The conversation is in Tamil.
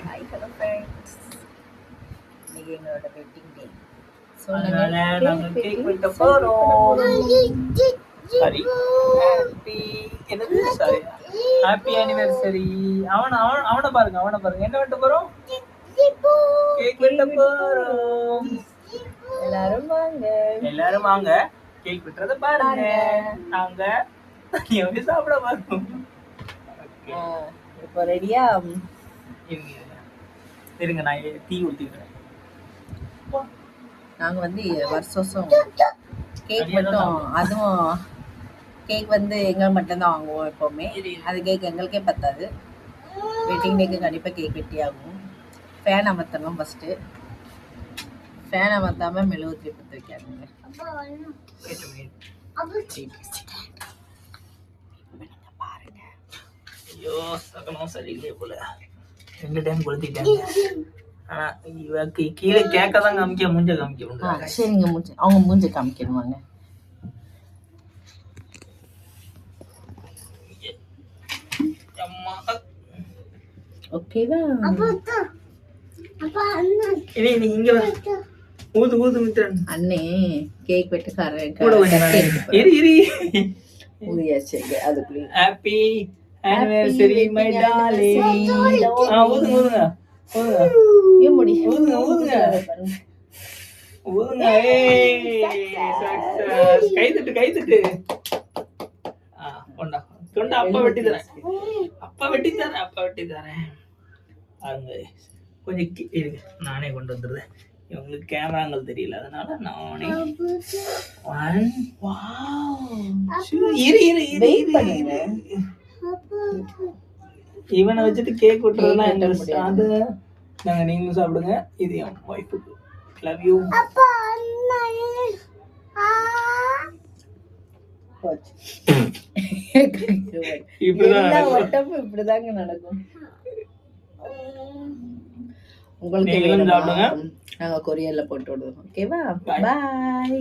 ஹாய் ஹலோ ஃப்ரெண்ட்ஸ், இன்னைக்கு எங்களோட வெட்டிங் டே. ஸோ அதனால நாங்கள் கேக் வெட்ட போகிறோம். சாரி, என்னது சாரி, ஹாப்பி ஆனிவர்சரி. அவனை பாருங்க என்ன வெட்ட போகிறோம்? கேக் வெட்ட போகிறோம். எல்லாரும் வாங்க கேக் வெட்டுறத பாருங்க. நாங்க எப்படி சாப்பிட போறோம். இப்போ ரெடியா? இருங்க நான் டீ ஊற்றிக்கிறேன். நாங்கள் வந்து வருஷம் கேக் மட்டும், அதுவும் கேக் வந்து எங்கள் மட்டும்தான் வாங்குவோம் எப்போவுமே. அது கேக் எங்களுக்கே பத்தாது. வெட்டிங் டேக்கு கண்டிப்பாக கேக் வெட்டி ஆகும். ஃபேன் அமர்த்தணும். ஃபஸ்ட்டு ஃபேன் அமர்த்தாமல் மெழுகுத்திரி பற்ற வைக்காதுங்க. பாருங்க. ஐயோ சகனம் சரியில்லையே போல, 2 டைம் கொளுத்திட்டாங்க. ஆனால் இவக்கு கீழே கேட்க தான் காமிக்க, மூஞ்ச காமிக்க. சரிங்க, அவங்க மூஞ்ச காமிக்கணுவாங்க. ஓகேவா? இங்க ஊது மித்ரன் அண்ணே கேக் வெட்டுக்காரன் ஊதியாச்சு. அதுக்குள்ளே ஹாப்பி ஆனிவர்சரி மை டார்லிங். ஊதுங்க கைதட்டு. கொண்டா அப்பா வெட்டி தரேன். பாருங்க, கொஞ்சம் இருக்கு, நானே கொண்டு வந்துடுறேன். இவங்களுக்கு கேமராங்கள் தெரியல, அதனால நானே. இவனை வச்சுட்டு கேக் விட்டுறதுனா அது நாங்க, நீங்களும் சாப்பிடுங்க. இது என் ஒய்ஃபுக்கு. Love you. இப்படிதாங்க நடக்கும். உங்களுக்கு நாங்க கொரியர்ல போட்டு விடுவோம். ஓகேவா? பாய்.